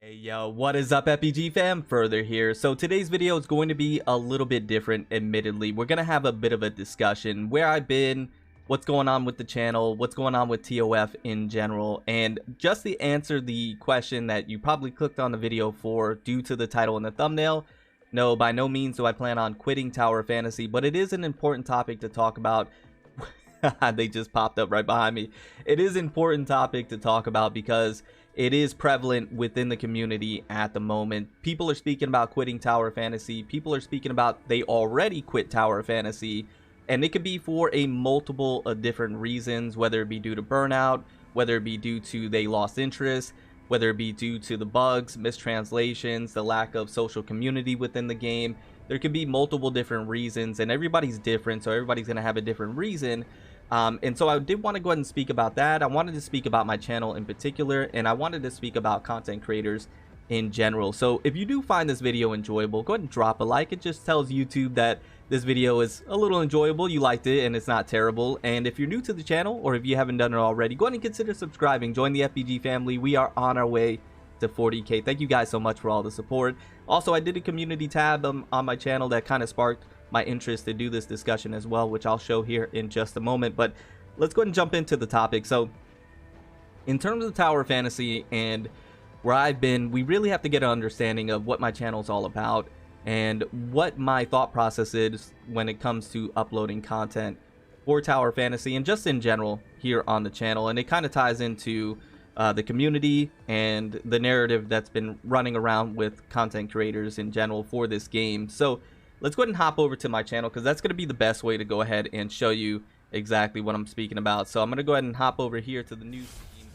Hey yo, what is up FPG fam? Further here. So today's video is going to be a little bit different, admittedly. We're going to have a bit of a discussion where I've been, what's going on with the channel, what's going on with TOF in general, and just to answer the question that you probably clicked on the video for due to the title and the thumbnail. No, by no means do I plan on quitting Tower Fantasy, but it is an important topic to talk about. They just popped up right behind me. It is an important topic to talk about because it is prevalent within the community at the moment. People are speaking about quitting Tower Fantasy. People are speaking about they already quit Tower Fantasy. And it could be for a multiple of different reasons, whether it be due to burnout, whether it be due to they lost interest, whether it be due to the bugs, mistranslations, the lack of social community within the game. There could be multiple different reasons, and everybody's different, so everybody's going to have a different reason. And so I did want to go ahead and speak about that. I wanted to speak about my channel in particular, and I wanted to speak about content creators in general. So if you do find this video enjoyable, go ahead and drop a like. It just tells YouTube that this video is a little enjoyable, you liked it, and it's not terrible. And if you're new to the channel, or if you haven't done it already, go ahead and consider subscribing. Join the FPG family. We are on our way to 40K. Thank you guys so much for all the support. Also, I did a community tab on my channel that kind of sparked my interest to do this discussion as well, which I'll show here in just a moment. But let's go ahead and jump into the topic. So in terms of Tower Fantasy and where I've been, we really have to get an understanding of what my channel is all about and what my thought process is when it comes to uploading content for Tower Fantasy and just in general here on the channel. And it kind of ties into the community and the narrative that's been running around with content creators in general for this game. So let's go ahead and hop over to my channel, because that's going to be the best way to go ahead and show you exactly what I'm speaking about. So I'm going to go ahead and hop over here to the news feed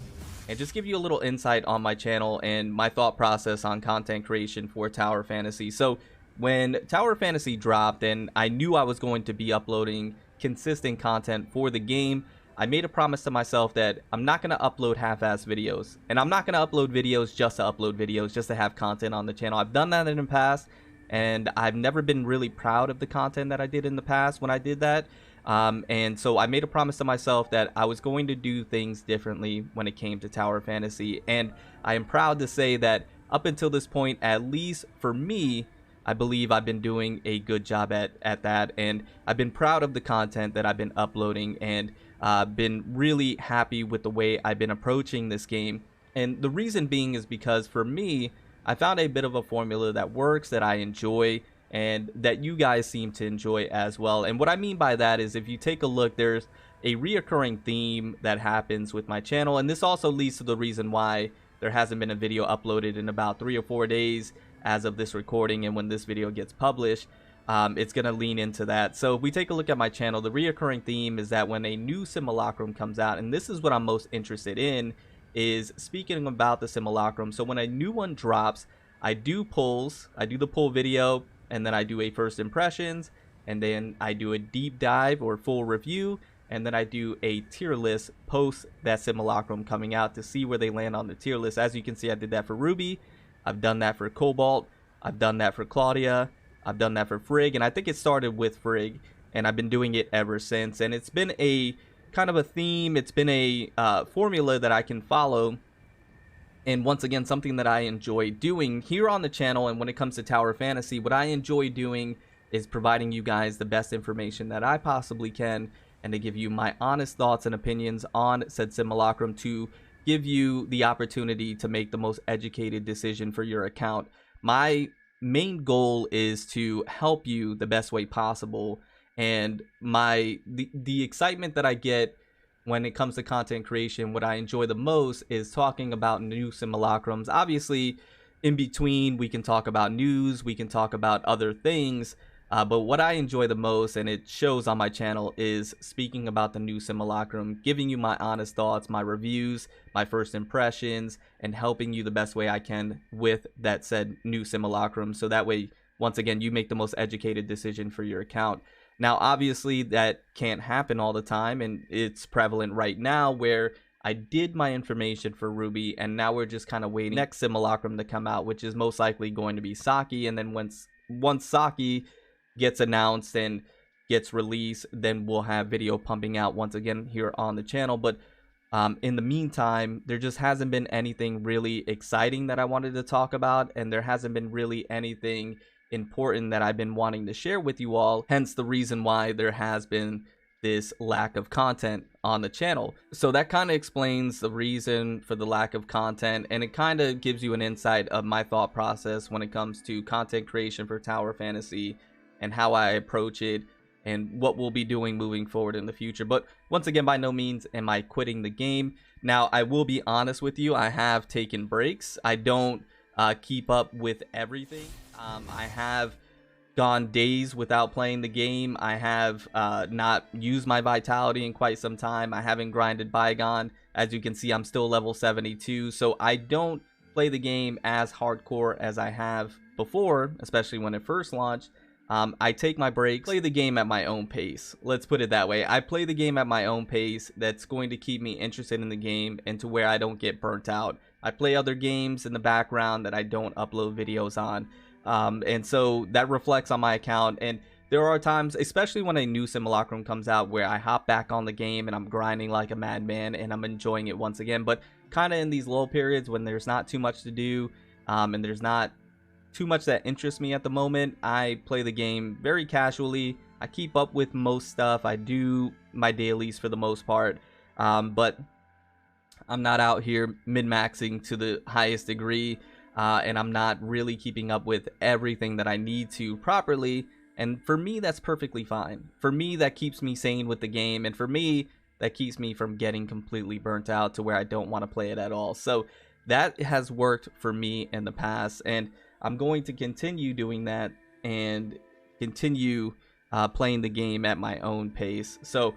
and just give you a little insight on my channel and my thought process on content creation for Tower Fantasy. So when Tower Fantasy dropped and I knew I was going to be uploading consistent content for the game, I made a promise to myself that I'm not going to upload half-ass videos. And I'm not going to upload videos just to upload videos, just to have content on the channel. I've done that in the past, and I've never been really proud of the content that I did in the past when I did that. And so I made a promise to myself that I was going to do things differently when it came to Tower Fantasy. And I am proud to say that up until this point, at least for me, I believe I've been doing a good job at that. And I've been proud of the content that I've been uploading, and been really happy with the way I've been approaching this game. And the reason being is because for me, I found a bit of a formula that works, that I enjoy, and that you guys seem to enjoy as well. And what I mean by that is, if you take a look, there's a reoccurring theme that happens with my channel. And this also leads to the reason why there hasn't been a video uploaded in about 3 or 4 days as of this recording. And when this video gets published, it's going to lean into that. So if we take a look at my channel, the reoccurring theme is that when a new simulacrum comes out, and this is what I'm most interested in, is speaking about the simulacrum. So when a new one drops, I do polls. I do the poll video, and then I do a first impressions, and then I do a deep dive or full review, and then I do a tier list post that simulacrum coming out to see where they land on the tier list. As you can see, I did that for Ruby, I've done that for Cobalt, I've done that for Claudia, I've done that for Frigg, and I think it started with Frigg, and I've been doing it ever since. And it's been a kind of a theme, it's been a formula that I can follow, and once again, something that I enjoy doing here on the channel. And when it comes to Tower Fantasy, what I enjoy doing is providing you guys the best information that I possibly can, and to give you my honest thoughts and opinions on said simulacrum, to give you the opportunity to make the most educated decision for your account. My main goal is to help you the best way possible. And the excitement that I get when it comes to content creation, what I enjoy the most is talking about new simulacrums. Obviously, in between, we can talk about news, we can talk about other things, but what I enjoy the most, and it shows on my channel, is speaking about the new simulacrum, giving you my honest thoughts, my reviews, my first impressions, and helping you the best way I can with that said new simulacrum. So that way, once again, you make the most educated decision for your account. Now, obviously, that can't happen all the time, and it's prevalent right now where I did my information for Ruby, and now we're just kind of waiting next simulacrum to come out, which is most likely going to be Saki. And then once Saki gets announced and gets released, then we'll have video pumping out once again here on the channel. But In the meantime, there just hasn't been anything really exciting that I wanted to talk about, and there hasn't been really anything important that I've been wanting to share with you all, hence the reason why there has been this lack of content on the channel. So that kind of explains the reason for the lack of content, and it kind of gives you an insight of my thought process when it comes to content creation for Tower Fantasy and how I approach it and what we'll be doing moving forward in the future. But once again, by no means am I quitting the game. Now, I will be honest with you, I have taken breaks. I don't keep up with everything. I have gone days without playing the game. I have not used my vitality in quite some time. I haven't grinded Bygone. As you can see, I'm still level 72, so I don't play the game as hardcore as I have before, especially when it first launched. I take my breaks, play the game at my own pace. Let's put it that way. I play the game at my own pace that's going to keep me interested in the game and to where I don't get burnt out. I play other games in the background that I don't upload videos on. And so that reflects on my account. And there are times, especially when a new Simulacrum comes out, where I hop back on the game and I'm grinding like a madman and I'm enjoying it once again. But kind of in these lull periods when there's not too much to do and there's not too much that interests me at the moment, I play the game very casually. I keep up with most stuff. I do my dailies for the most part, but I'm not out here min-maxing to the highest degree, and I'm not really keeping up with everything that I need to properly. And for me, that's perfectly fine. For me, that keeps me sane with the game, and for me, that keeps me from getting completely burnt out to where I don't want to play it at all. So that has worked for me in the past, and I'm going to continue doing that and continue playing the game at my own pace. So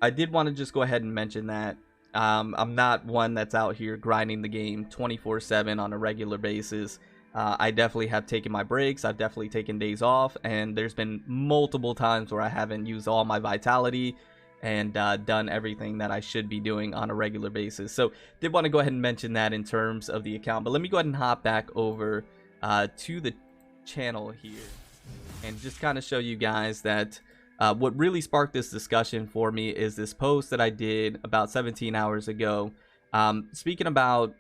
I did want to just go ahead and mention that. I'm not one that's out here grinding the game 24/7 on a regular basis. I definitely have taken my breaks. I've definitely taken days off, and there's been multiple times where I haven't used all my vitality and done everything that I should be doing on a regular basis. So did want to go ahead and mention that in terms of the account. But let me go ahead and hop back over to the channel here and just kind of show you guys that what really sparked this discussion for me is this post that I did about 17 hours ago, speaking about,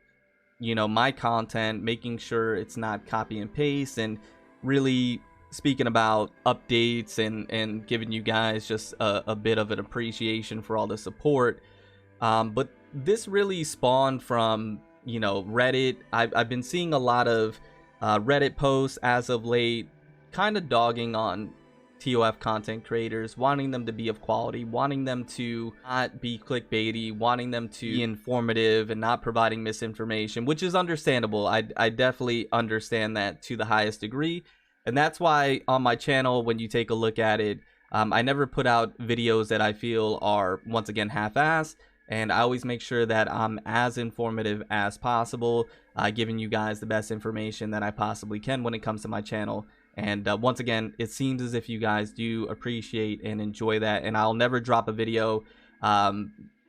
you know, my content, making sure it's not copy and paste, and really speaking about updates and giving you guys just a bit of an appreciation for all the support. But this really spawned from, you know, Reddit. I've been seeing a lot of Reddit posts as of late, kind of dogging on TOF content creators, wanting them to be of quality, wanting them to not be clickbaity, wanting them to be informative and not providing misinformation, which is understandable. I definitely understand that to the highest degree. And that's why on my channel, when you take a look at it, I never put out videos that I feel are, once again, half-assed. And I always make sure that I'm as informative as possible, giving you guys the best information that I possibly can when it comes to my channel. And once again, it seems as if you guys do appreciate and enjoy that. And I'll never drop a video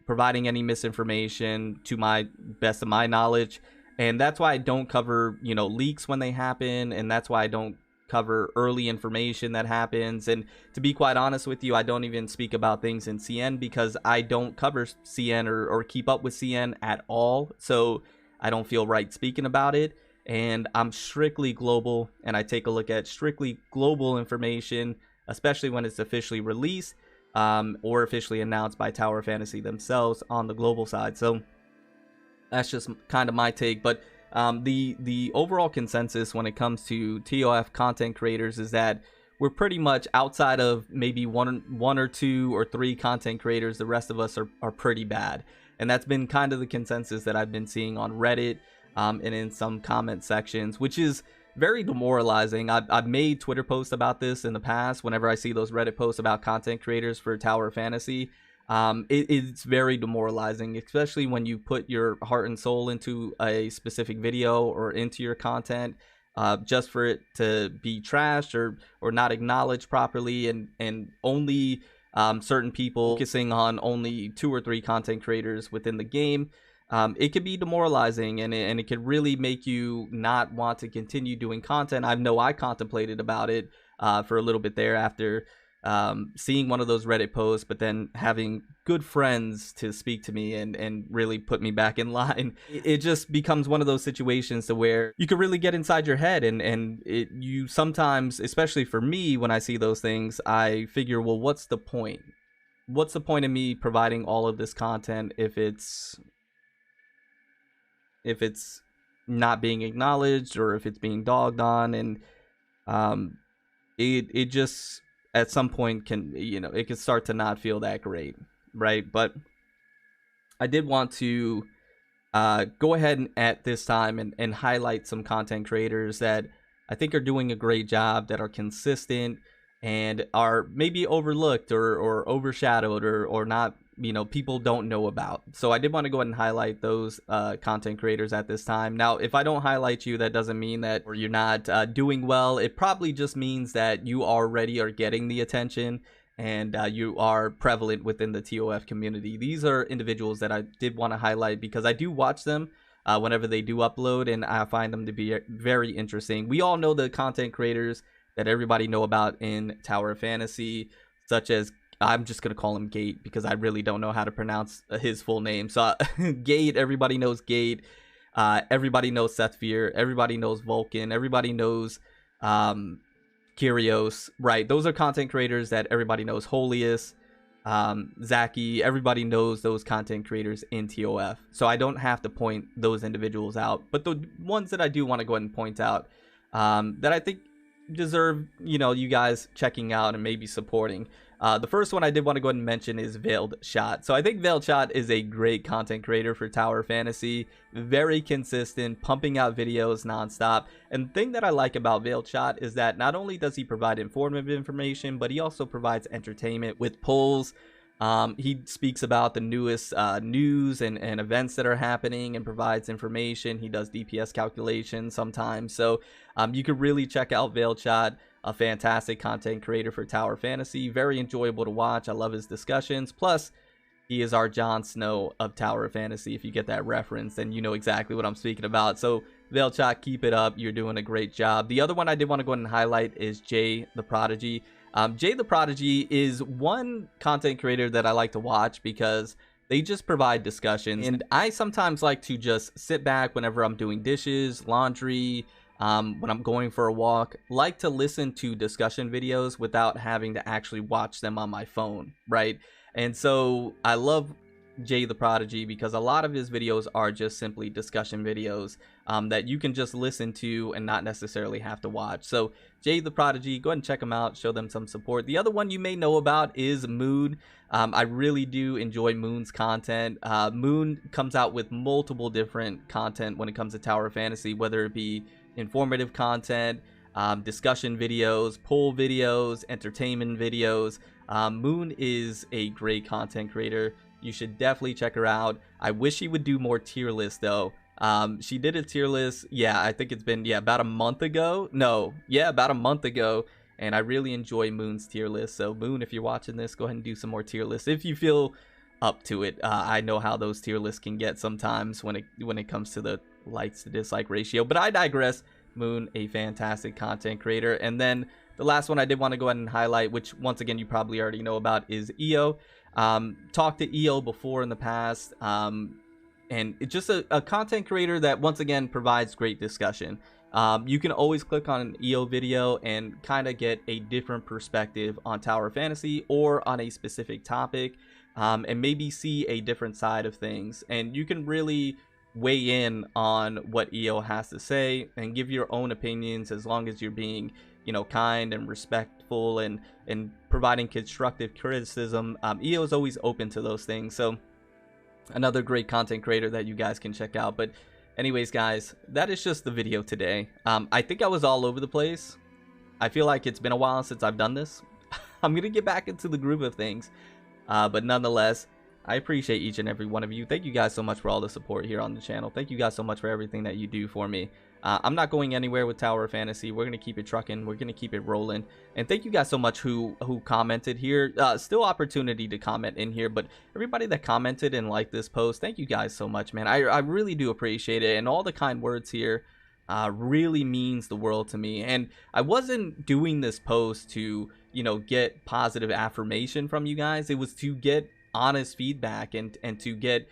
providing any misinformation to my best of my knowledge. And that's why I don't cover, you know, leaks when they happen. And that's why I don't cover early information that happens. And to be quite honest with you, I don't even speak about things in CN because I don't cover CN or keep up with CN at all. So I don't feel right speaking about it. And I'm strictly global, and I take a look at strictly global information, especially when it's officially released or officially announced by Tower Fantasy themselves on the global side. So that's just kind of my take. But the overall consensus when it comes to TOF content creators is that we're pretty much, outside of maybe one or two or three content creators, the rest of us are pretty bad. And that's been kind of the consensus that I've been seeing on Reddit and in some comment sections, which is very demoralizing. I've made Twitter posts about this in the past. Whenever I see those Reddit posts about content creators for Tower Fantasy, it's very demoralizing, especially when you put your heart and soul into a specific video or into your content, just for it to be trashed or not acknowledged properly, and only certain people focusing on only 2 or 3 content creators within the game. It could be demoralizing, and it could really make you not want to continue doing content. I know I contemplated about it for a little bit there after seeing one of those Reddit posts, but then having good friends to speak to me and really put me back in line. It just becomes one of those situations to where you could really get inside your head, and you sometimes, especially for me, when I see those things, I figure, well, what's the point? What's the point of me providing all of this content if it's not being acknowledged, or if it's being dogged on? And it just at some point can, it can start to not feel that great, right? But I did want to go ahead and at this time and highlight some content creators that I think are doing a great job, that are consistent and are maybe overlooked or overshadowed or not, people don't know about. So I did want to go ahead and highlight those content creators at this time. Now, if I don't highlight you, that doesn't mean that you're not doing well. It probably just means that you already are getting the attention, and you are prevalent within the TOF community. These are individuals that I did want to highlight because I do watch them whenever they do upload, and I find them to be very interesting. We all know the content creators that everybody know about in Tower of Fantasy, such as, I'm just going to call him Gate because I really don't know how to pronounce his full name. So Gate, everybody knows Gate. Everybody knows Seth Fear. Everybody knows Vulcan. Everybody knows Kyrios, right? Those are content creators that everybody knows. Holius, Zaki, everybody knows those content creators in TOF. So I don't have to point those individuals out. But the ones that I do want to go ahead and point out that I think deserve, you guys checking out and maybe supporting. The first one I did want to go ahead and mention is Veiled Shot. So I think Veiled Shot is a great content creator for Tower Fantasy. Very consistent, pumping out videos nonstop. And the thing that I like about Veiled Shot is that not only does he provide informative information, but he also provides entertainment with polls. He speaks about the newest news and events that are happening and provides information. He does DPS calculations sometimes. So you could really check out Veiled Shot, a fantastic content creator for Tower Fantasy. Very enjoyable to watch. I love his discussions. Plus, he is our Jon Snow of Tower Fantasy. If you get that reference, then you know exactly what I'm speaking about. So Veiled Shot, keep it up. You're doing a great job. The other one I did want to go ahead and highlight is Jay the Prodigy. Jay the Prodigy is one content creator that I like to watch because they just provide discussions, and I sometimes like to just sit back whenever I'm doing dishes, laundry, when I'm going for a walk, like to listen to discussion videos without having to actually watch them on my phone, right? And so I love Jay the Prodigy because a lot of his videos are just simply discussion videos that you can just listen to and not necessarily have to watch. So Jay the Prodigy, go ahead and check them out, show them some support. The other one you may know about is Moon. I really do enjoy Moon's content. Moon comes out with multiple different content when it comes to Tower of Fantasy, whether it be informative content, discussion videos, poll videos, entertainment videos. Moon is a great content creator. You should definitely check her out. I wish she would do more tier lists though. She did a tier list, I think it's been about a month ago. About a month ago, and I really enjoy Moon's tier list. So Moon, if you're watching this, go ahead and do some more tier lists if you feel up to it. I know how those tier lists can get sometimes when it comes to the likes to dislike ratio, but I digress. Moon, a fantastic content creator. And then the last one I did want to go ahead and highlight, which once again you probably already know about, is EO. Talked to EO before in the past, and it's just a content creator that once again provides great discussion. You can always click on an EO video and kind of get a different perspective on Tower Fantasy or on a specific topic, and maybe see a different side of things, and you can really weigh in on what EO has to say and give your own opinions, as long as you're being kind and respectful and providing constructive criticism. EO is always open to those things. So another great content creator that you guys can check out. But anyways, guys, that is just the video today. I think I was all over the place. I feel like it's been a while since I've done this. I'm gonna get back into the groove of things, but nonetheless, I appreciate each and every one of you. Thank you guys so much for all the support here on the channel. Thank you guys so much for everything that you do for me. I'm not going anywhere with Tower of Fantasy. We're going to keep it trucking. We're going to keep it rolling. And thank you guys so much who commented here. Still opportunity to comment in here, but everybody that commented and liked this post, thank you guys so much, man. I really do appreciate it. And all the kind words here really means the world to me. And I wasn't doing this post to you know, get positive affirmation from you guys. It was to get honest feedback and to get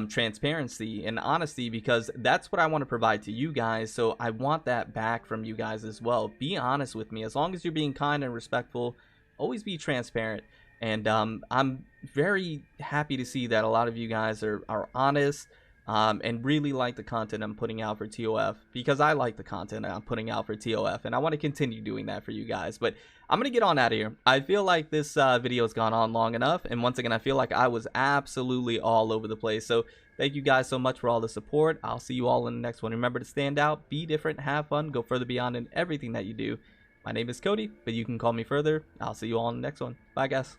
transparency and honesty, because that's what I want to provide to you guys. So I want that back from you guys as well. Be honest with me. As long as you're being kind and respectful, always be transparent. And I'm very happy to see that a lot of you guys are honest and really like the content I'm putting out for TOF, because I like the content I'm putting out for TOF, and I want to continue doing that for you guys. But I'm going to get on out of here. I feel like this video has gone on long enough, and once again, I feel like I was absolutely all over the place. So thank you guys so much for all the support. I'll see you all in the next one. Remember to stand out, be different, have fun, go further beyond in everything that you do. My name is Cody, but you can call me further. I'll see you all in the next one. Bye, guys.